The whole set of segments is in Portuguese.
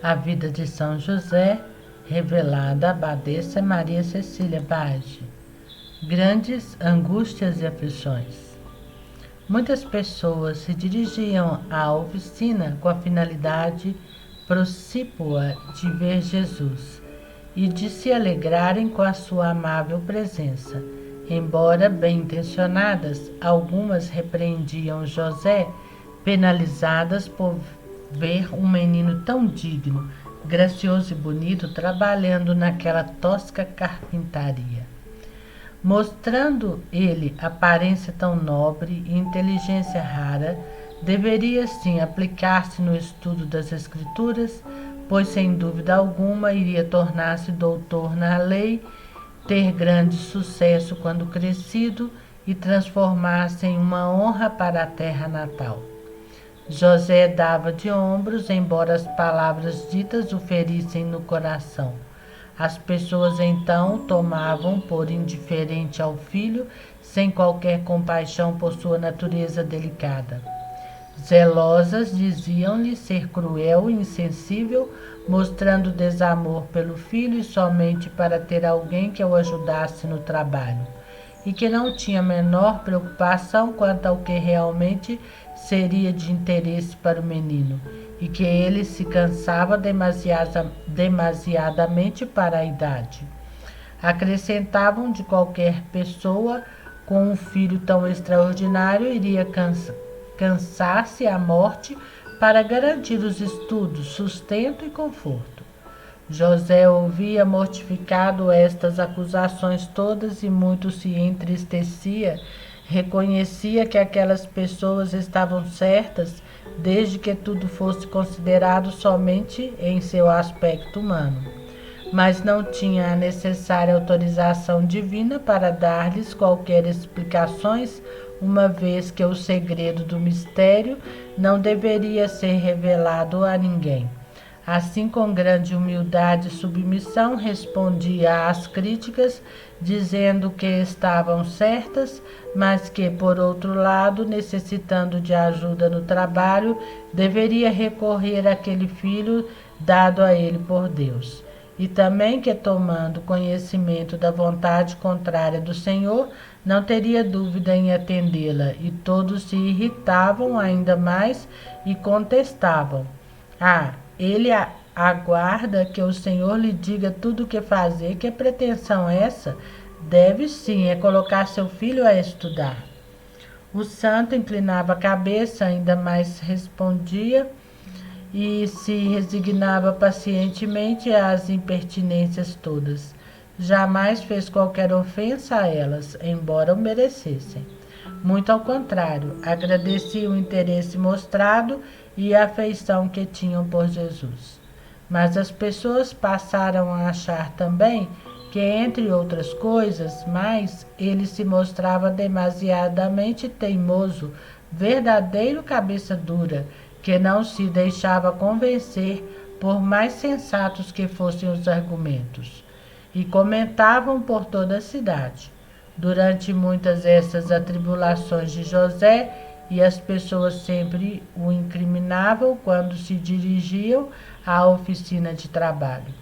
A vida de São José, revelada à abadesa Maria Cecília Bage. Grandes angústias e aflições. Muitas pessoas se dirigiam à oficina com a finalidade procípua de ver Jesus e de se alegrarem com a sua amável presença. Embora bem intencionadas, algumas repreendiam José, penalizadas por ver um menino tão digno, gracioso e bonito trabalhando naquela tosca carpintaria. Mostrando ele aparência tão nobre e inteligência rara, deveria sim aplicar-se no estudo das Escrituras, pois sem dúvida alguma iria tornar-se doutor na lei, ter grande sucesso quando crescido e transformar-se em uma honra para a terra natal. José dava de ombros, embora as palavras ditas o ferissem no coração. As pessoas então o tomavam por indiferente ao filho, sem qualquer compaixão por sua natureza delicada. Zelosas diziam-lhe ser cruel e insensível, mostrando desamor pelo filho e somente para ter alguém que o ajudasse no trabalho, e que não tinha a menor preocupação quanto ao que realmente seria de interesse para o menino, e que ele se cansava demasiadamente para a idade. Acrescentavam de qualquer pessoa com um filho tão extraordinário iria cansar-se à morte para garantir os estudos, sustento e conforto. José ouvia mortificado estas acusações todas e muito se entristecia. Reconhecia que aquelas pessoas estavam certas, desde que tudo fosse considerado somente em seu aspecto humano. Mas não tinha a necessária autorização divina para dar-lhes qualquer explicações, uma vez que o segredo do mistério não deveria ser revelado a ninguém. Assim, com grande humildade e submissão, respondia às críticas, dizendo que estavam certas, mas que, por outro lado, necessitando de ajuda no trabalho, deveria recorrer àquele filho dado a ele por Deus. E também que, tomando conhecimento da vontade contrária do Senhor, não teria dúvida em atendê-la, e todos se irritavam ainda mais e contestavam. Ele aguarda que o Senhor lhe diga tudo o que fazer. Que pretensão é essa? Deve sim colocar seu filho a estudar. O santo inclinava a cabeça, ainda mais respondia e se resignava pacientemente às impertinências todas. Jamais fez qualquer ofensa a elas, embora o merecessem. Muito ao contrário, agradecia o interesse mostrado e a afeição que tinham por Jesus. Mas as pessoas passaram a achar também que, entre outras coisas mais, ele se mostrava demasiadamente teimoso, verdadeiro cabeça dura, que não se deixava convencer por mais sensatos que fossem os argumentos. E comentavam por toda a cidade. Durante muitas essas atribulações de José, e as pessoas sempre o incriminavam quando se dirigiam à oficina de trabalho.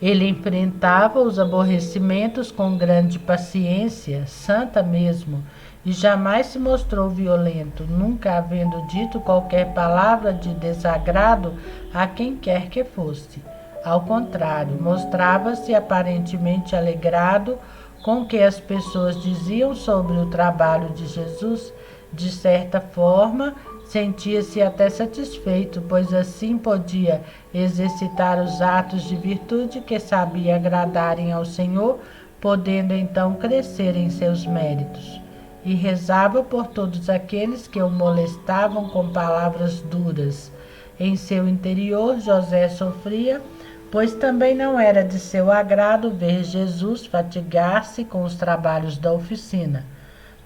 Ele enfrentava os aborrecimentos com grande paciência, santa mesmo, e jamais se mostrou violento, nunca havendo dito qualquer palavra de desagrado a quem quer que fosse. Ao contrário, mostrava-se aparentemente alegrado com o que as pessoas diziam sobre o trabalho de Jesus. De certa forma, sentia-se até satisfeito, pois assim podia exercitar os atos de virtude que sabia agradarem ao Senhor, podendo então crescer em seus méritos. E rezava por todos aqueles que o molestavam com palavras duras. Em seu interior, José sofria, pois também não era de seu agrado ver Jesus fatigar-se com os trabalhos da oficina.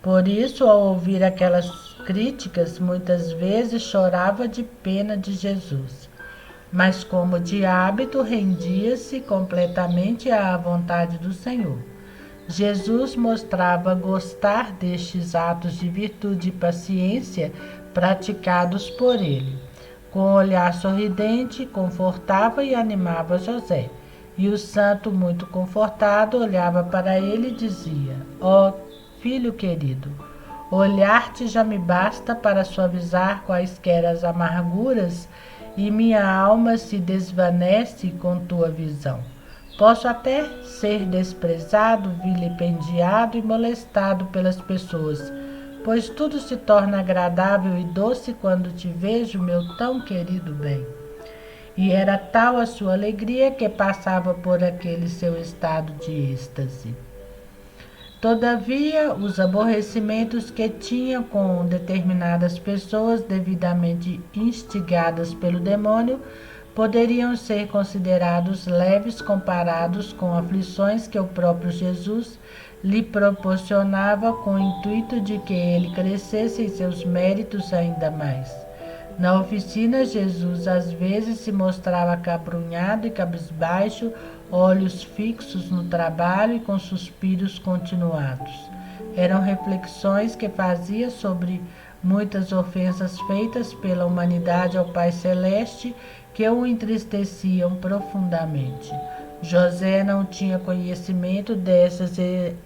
Por isso, ao ouvir aquelas críticas, muitas vezes chorava de pena de Jesus. Mas, como de hábito, rendia-se completamente à vontade do Senhor. Jesus mostrava gostar destes atos de virtude e paciência praticados por ele. Com um olhar sorridente, confortava e animava José. E o santo, muito confortado, olhava para ele e dizia: Ó, filho querido, olhar-te já me basta para suavizar quaisquer as amarguras, e minha alma se desvanece com tua visão. Posso até ser desprezado, vilipendiado e molestado pelas pessoas, pois tudo se torna agradável e doce quando te vejo, meu tão querido bem. E era tal a sua alegria que passava por aquele seu estado de êxtase. Todavia, os aborrecimentos que tinha com determinadas pessoas devidamente instigadas pelo demônio poderiam ser considerados leves comparados com aflições que o próprio Jesus lhe proporcionava com o intuito de que ele crescesse em seus méritos ainda mais. Na oficina, Jesus às vezes se mostrava acabrunhado e cabisbaixo, olhos fixos no trabalho e com suspiros continuados. Eram reflexões que fazia sobre muitas ofensas feitas pela humanidade ao Pai Celeste que o entristeciam profundamente. José não tinha conhecimento dessas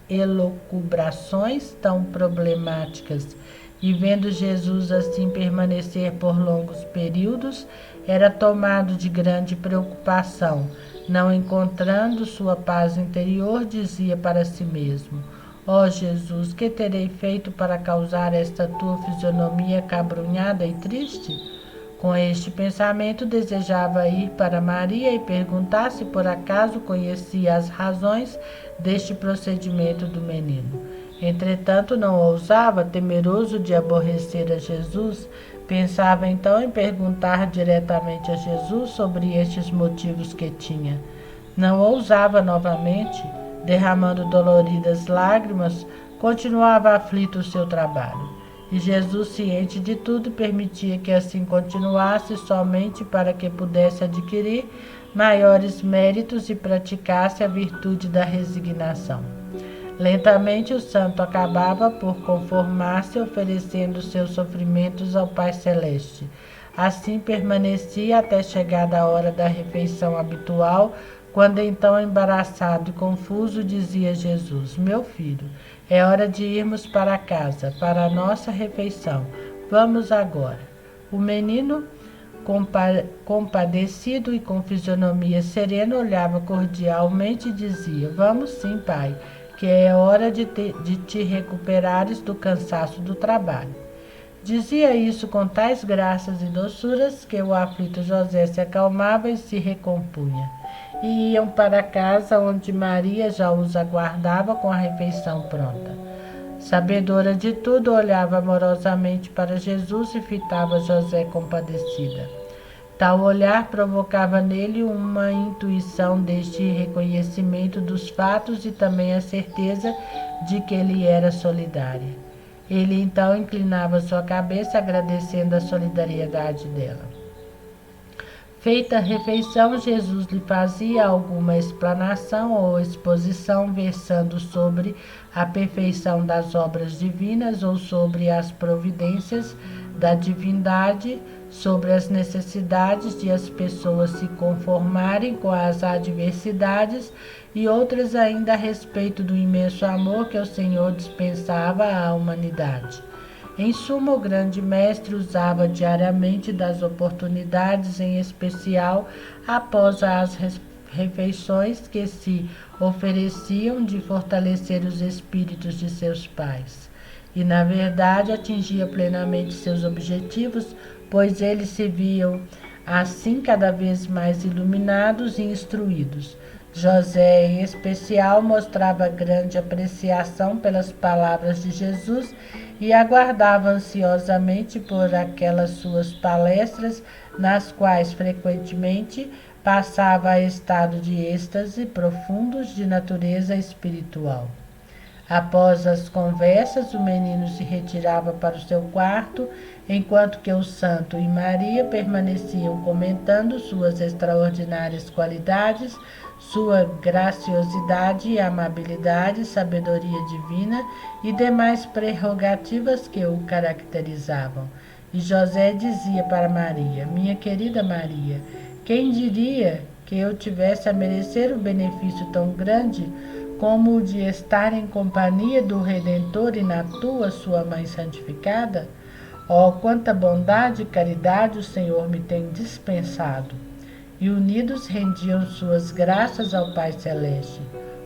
elucubrações tão problemáticas, e vendo Jesus assim permanecer por longos períodos, era tomado de grande preocupação. Não encontrando sua paz interior, dizia para si mesmo: Ó Jesus, que terei feito para causar esta tua fisionomia cabrunhada e triste? Com este pensamento, desejava ir para Maria e perguntar se por acaso conhecia as razões deste procedimento do menino. Entretanto, não ousava, temeroso de aborrecer a Jesus. Pensava então em perguntar diretamente a Jesus sobre estes motivos que tinha. Não ousava novamente, derramando doloridas lágrimas, continuava aflito o seu trabalho. E Jesus, ciente de tudo, permitia que assim continuasse somente para que pudesse adquirir maiores méritos e praticasse a virtude da resignação. Lentamente o santo acabava por conformar-se, oferecendo seus sofrimentos ao Pai Celeste. Assim permanecia até chegada a hora da refeição habitual, quando então, embaraçado e confuso, dizia Jesus: Meu filho, é hora de irmos para casa, para a nossa refeição. Vamos agora. O menino, compadecido e com fisionomia serena, olhava cordialmente e dizia: Vamos sim, pai, que é hora de te recuperares do cansaço do trabalho. Dizia isso com tais graças e doçuras que o aflito José se acalmava e se recompunha. E iam para casa, onde Maria já os aguardava com a refeição pronta. Sabedora de tudo, olhava amorosamente para Jesus e fitava José compadecida. Tal olhar provocava nele uma intuição deste reconhecimento dos fatos e também a certeza de que ele era solidária. Ele então inclinava sua cabeça, agradecendo a solidariedade dela. Feita a refeição, Jesus lhe fazia alguma explanação ou exposição, versando sobre a perfeição das obras divinas ou sobre as providências da divindade, sobre as necessidades de as pessoas se conformarem com as adversidades e outras ainda a respeito do imenso amor que o Senhor dispensava à humanidade. Em suma, o grande mestre usava diariamente das oportunidades, em especial após as refeições que se ofereciam, de fortalecer os espíritos de seus pais. E, na verdade, atingia plenamente seus objetivos, pois eles se viam assim cada vez mais iluminados e instruídos. José, em especial, mostrava grande apreciação pelas palavras de Jesus e aguardava ansiosamente por aquelas suas palestras, nas quais frequentemente passava a estado de êxtase profundos de natureza espiritual. Após as conversas, o menino se retirava para o seu quarto, enquanto que o santo e Maria permaneciam comentando suas extraordinárias qualidades, sua graciosidade e amabilidade, sabedoria divina e demais prerrogativas que o caracterizavam. E José dizia para Maria: Minha querida Maria, quem diria que eu tivesse a merecer um benefício tão grande como o de estar em companhia do Redentor e na tua, sua mãe santificada? Oh, quanta bondade e caridade o Senhor me tem dispensado! E unidos rendiam suas graças ao Pai Celeste.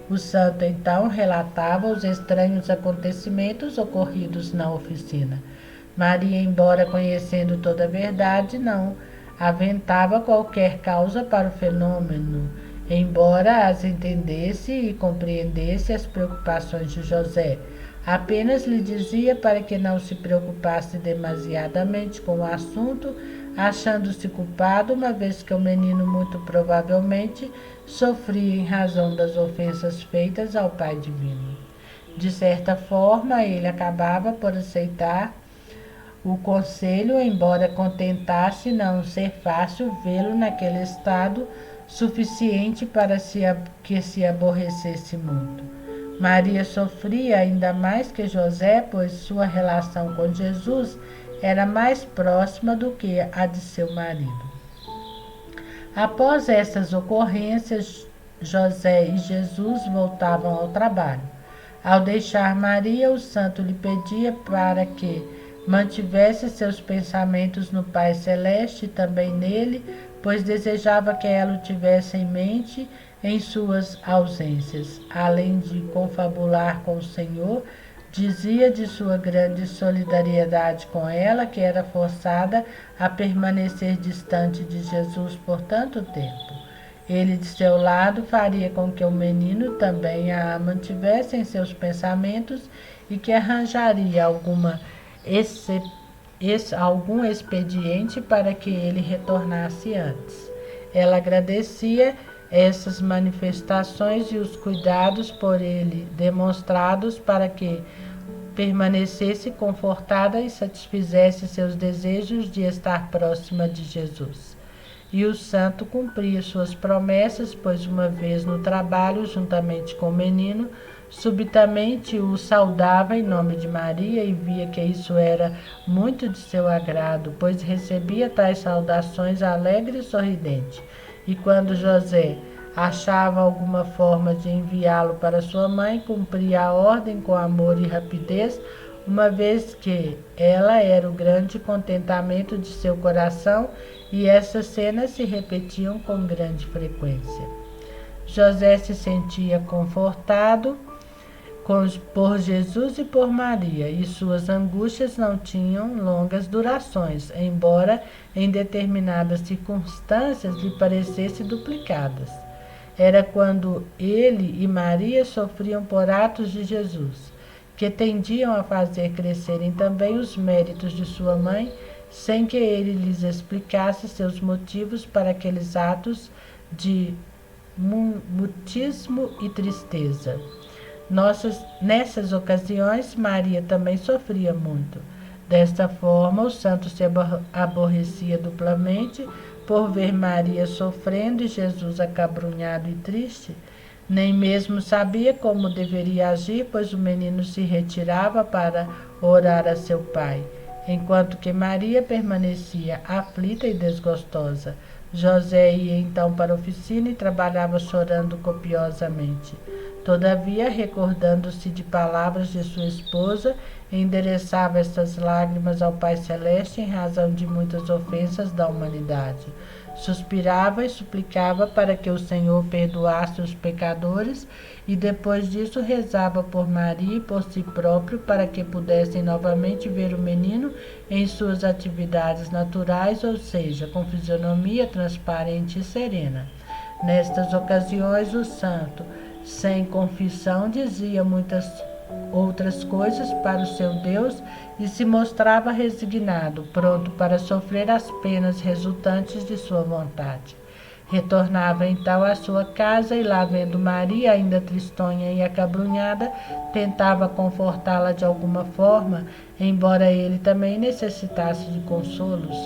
O santo então relatava os estranhos acontecimentos ocorridos na oficina. Maria, embora conhecendo toda a verdade, não aventava qualquer causa para o fenômeno, embora as entendesse e compreendesse as preocupações de José. Apenas lhe dizia para que não se preocupasse demasiadamente com o assunto, achando-se culpado, uma vez que o menino muito provavelmente sofria em razão das ofensas feitas ao Pai Divino. De certa forma, ele acabava por aceitar o conselho, embora contentasse não ser fácil vê-lo naquele estado suficiente para que se aborrecesse muito. Maria sofria ainda mais que José, pois sua relação com Jesus era mais próxima do que a de seu marido. Após essas ocorrências, José e Jesus voltavam ao trabalho. Ao deixar Maria, o santo lhe pedia para que mantivesse seus pensamentos no Pai Celeste e também nele, pois desejava que ela o tivesse em mente em suas ausências. Além de confabular com o Senhor, dizia de sua grande solidariedade com ela, que era forçada a permanecer distante de Jesus por tanto tempo. Ele, de seu lado, faria com que o menino também a mantivesse em seus pensamentos e que arranjaria algum expediente para que ele retornasse antes. Ela agradecia essas manifestações e os cuidados por ele demonstrados para que permanecesse confortada e satisfizesse seus desejos de estar próxima de Jesus. E o santo cumpria suas promessas, pois uma vez no trabalho, juntamente com o menino, subitamente o saudava em nome de Maria e via que isso era muito de seu agrado, pois recebia tais saudações alegre e sorridente. E quando José achava alguma forma de enviá-lo para sua mãe, cumpria a ordem com amor e rapidez, uma vez que ela era o grande contentamento de seu coração, e essas cenas se repetiam com grande frequência. José se sentia confortado por Jesus e por Maria, e suas angústias não tinham longas durações, embora em determinadas circunstâncias lhe parecessem duplicadas. Era quando ele e Maria sofriam por atos de Jesus, que tendiam a fazer crescerem também os méritos de sua mãe, sem que ele lhes explicasse seus motivos para aqueles atos de mutismo e tristeza. Nessas ocasiões, Maria também sofria muito. Desta forma, o santo se aborrecia duplamente por ver Maria sofrendo e Jesus acabrunhado e triste. Nem mesmo sabia como deveria agir, pois o menino se retirava para orar a seu pai, enquanto que Maria permanecia aflita e desgostosa. José ia então para a oficina e trabalhava chorando copiosamente. Todavia, recordando-se de palavras de sua esposa, endereçava estas lágrimas ao Pai Celeste em razão de muitas ofensas da humanidade. Suspirava e suplicava para que o Senhor perdoasse os pecadores e depois disso rezava por Maria e por si próprio para que pudessem novamente ver o menino em suas atividades naturais, ou seja, com fisionomia transparente e serena. Nestas ocasiões, o santo, sem confissão, dizia muitas outras coisas para o seu Deus e se mostrava resignado, pronto para sofrer as penas resultantes de sua vontade. Retornava então à sua casa e lá vendo Maria ainda tristonha e acabrunhada, tentava confortá-la de alguma forma, embora ele também necessitasse de consolos.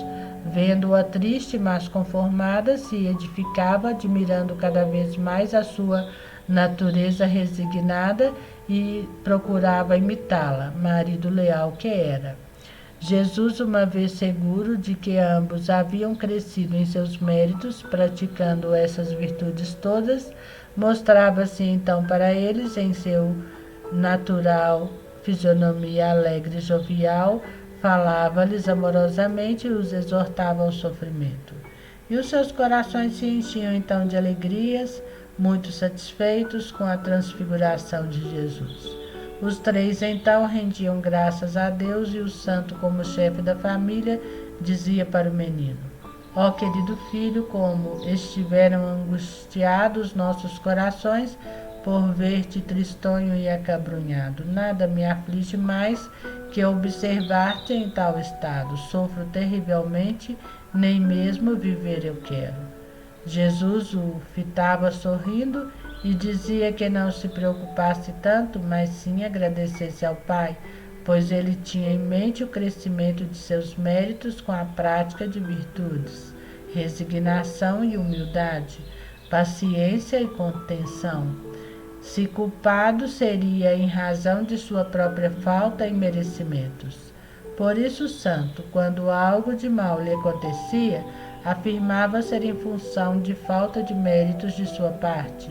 Vendo-a triste, mas conformada, se edificava, admirando cada vez mais a sua natureza resignada, e procurava imitá-la, marido leal que era. Jesus, uma vez seguro de que ambos haviam crescido em seus méritos, praticando essas virtudes todas, mostrava-se então para eles em seu natural fisionomia alegre e jovial, falava-lhes amorosamente e os exortava ao sofrimento. E os seus corações se enchiam então de alegrias, muito satisfeitos com a transfiguração de Jesus. Os três então rendiam graças a Deus e o santo, como chefe da família, dizia para o menino: ó querido filho, como estiveram angustiados nossos corações por ver-te tristonho e acabrunhado. Nada me aflige mais que observar-te em tal estado. Sofro terrivelmente, nem mesmo viver eu quero. Jesus o fitava sorrindo e dizia que não se preocupasse tanto, mas sim agradecesse ao Pai, pois ele tinha em mente o crescimento de seus méritos com a prática de virtudes, resignação e humildade, paciência e contenção. Se culpado seria em razão de sua própria falta e merecimentos. Por isso o santo, quando algo de mal lhe acontecia, afirmava ser em função de falta de méritos de sua parte,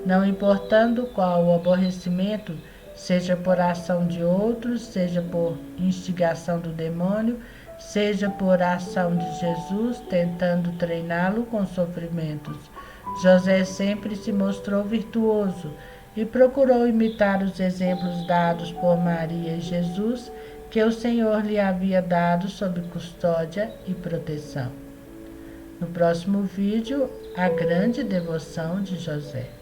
não importando qual o aborrecimento, seja por ação de outros, seja por instigação do demônio, seja por ação de Jesus, tentando treiná-lo com sofrimentos. José sempre se mostrou virtuoso e procurou imitar os exemplos dados por Maria e Jesus, que o Senhor lhe havia dado sob custódia e proteção. No próximo vídeo, a grande devoção de José.